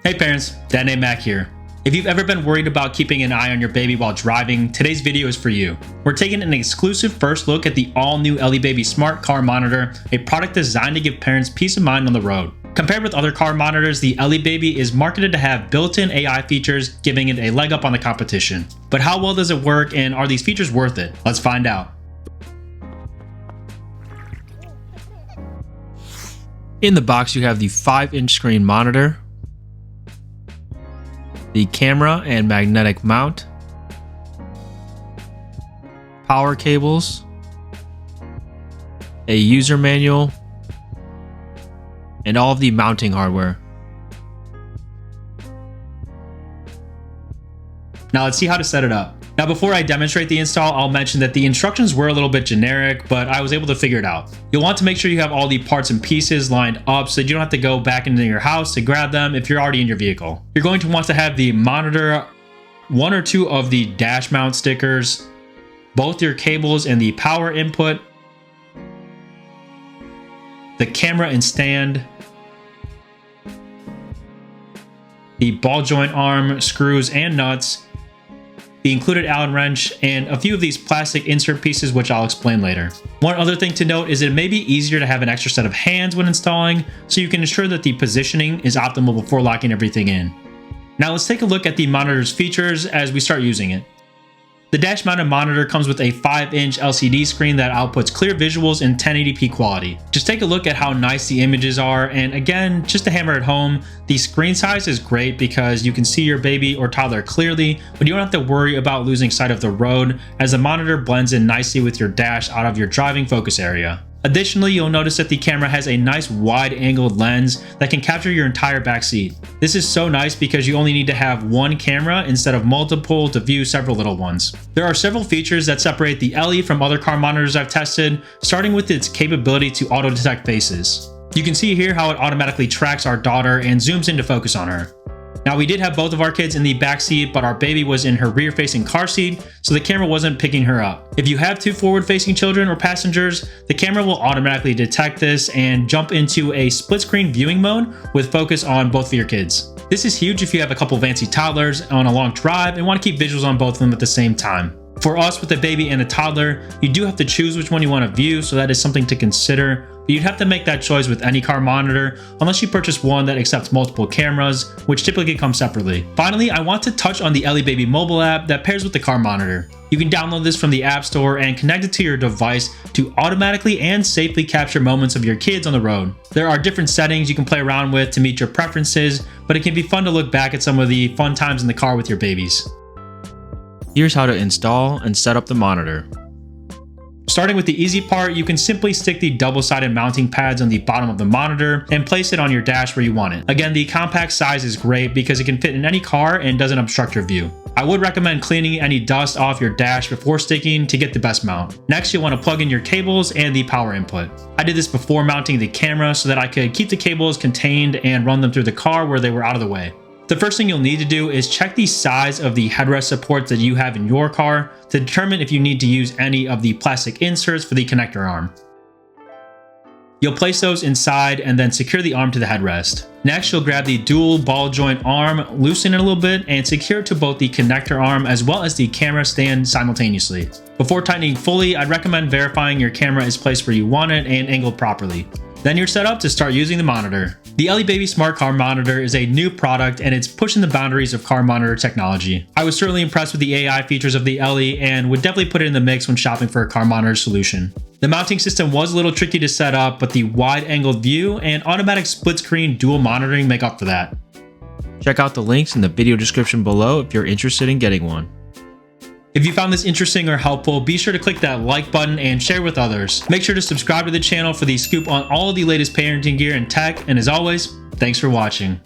Hey parents, Dad and Mac here. If you've ever been worried about keeping an eye on your baby while driving, today's video is for you. We're taking an exclusive first look at the all-new Ellie Baby Smart Car Monitor, a product designed to give parents peace of mind on the road. Compared with other car monitors, the Ellie Baby is marketed to have built-in AI features, giving it a leg up on the competition. But how well does it work, and are these features worth it? Let's find out. In the box, you have the 5-inch screen monitor, the camera and magnetic mount, power cables, a user manual, and all of the mounting hardware. Now let's see how to set it up. Now before I demonstrate the install, I'll mention that the instructions were a little bit generic, but I was able to figure it out. You'll want to make sure you have all the parts and pieces lined up so that you don't have to go back into your house to grab them if you're already in your vehicle. You're going to want to have the monitor, 1 or 2 of the dash mount stickers, both your cables and the power input, the camera and stand, the ball joint arm, screws and nuts, the included Allen wrench, and a few of these plastic insert pieces, which I'll explain later. One other thing to note is it may be easier to have an extra set of hands when installing, so you can ensure that the positioning is optimal before locking everything in. Now let's take a look at the monitor's features as we start using it. The dash-mounted monitor comes with a 5-inch LCD screen that outputs clear visuals in 1080p quality. Just take a look at how nice the images are, and again, just to hammer it home, the screen size is great because you can see your baby or toddler clearly, but you don't have to worry about losing sight of the road as the monitor blends in nicely with your dash out of your driving focus area. Additionally, you'll notice that the camera has a nice wide-angled lens that can capture your entire back seat. This is so nice because you only need to have one camera instead of multiple to view several little ones. There are several features that separate the Ellie from other car monitors I've tested, starting with its capability to auto-detect faces. You can see here how it automatically tracks our daughter and zooms in to focus on her. Now we did have both of our kids in the back seat, but our baby was in her rear-facing car seat, so the camera wasn't picking her up. If you have 2 forward-facing children or passengers, the camera will automatically detect this and jump into a split-screen viewing mode with focus on both of your kids. This is huge if you have a couple fancy toddlers on a long drive and want to keep visuals on both of them at the same time. For us with a baby and a toddler, you do have to choose which one you want to view, so that is something to consider. But you'd have to make that choice with any car monitor unless you purchase one that accepts multiple cameras, which typically come separately. Finally, I want to touch on the Ellie Baby mobile app that pairs with the car monitor. You can download this from the App Store and connect it to your device to automatically and safely capture moments of your kids on the road. There are different settings you can play around with to meet your preferences, but it can be fun to look back at some of the fun times in the car with your babies. Here's how to install and set up the monitor. Starting with the easy part, you can simply stick the double-sided mounting pads on the bottom of the monitor and place it on your dash where you want it. Again, the compact size is great because it can fit in any car and doesn't obstruct your view. I would recommend cleaning any dust off your dash before sticking to get the best mount. Next, you'll want to plug in your cables and the power input. I did this before mounting the camera so that I could keep the cables contained and run them through the car where they were out of the way. The first thing you'll need to do is check the size of the headrest supports that you have in your car to determine if you need to use any of the plastic inserts for the connector arm. You'll place those inside and then secure the arm to the headrest. Next, you'll grab the dual ball joint arm, loosen it a little bit, and secure it to both the connector arm as well as the camera stand simultaneously. Before tightening fully, I'd recommend verifying your camera is placed where you want it and angled properly. Then you're set up to start using the monitor. The Ellie Baby Smart Car Monitor is a new product and it's pushing the boundaries of car monitor technology. I was certainly impressed with the AI features of the Ellie and would definitely put it in the mix when shopping for a car monitor solution. The mounting system was a little tricky to set up, but the wide-angled view and automatic split-screen dual monitoring make up for that. Check out the links in the video description below if you're interested in getting one. If you found this interesting or helpful, be sure to click that like button and share with others. Make sure to subscribe to the channel for the scoop on all of the latest parenting gear and tech, and as always, thanks for watching.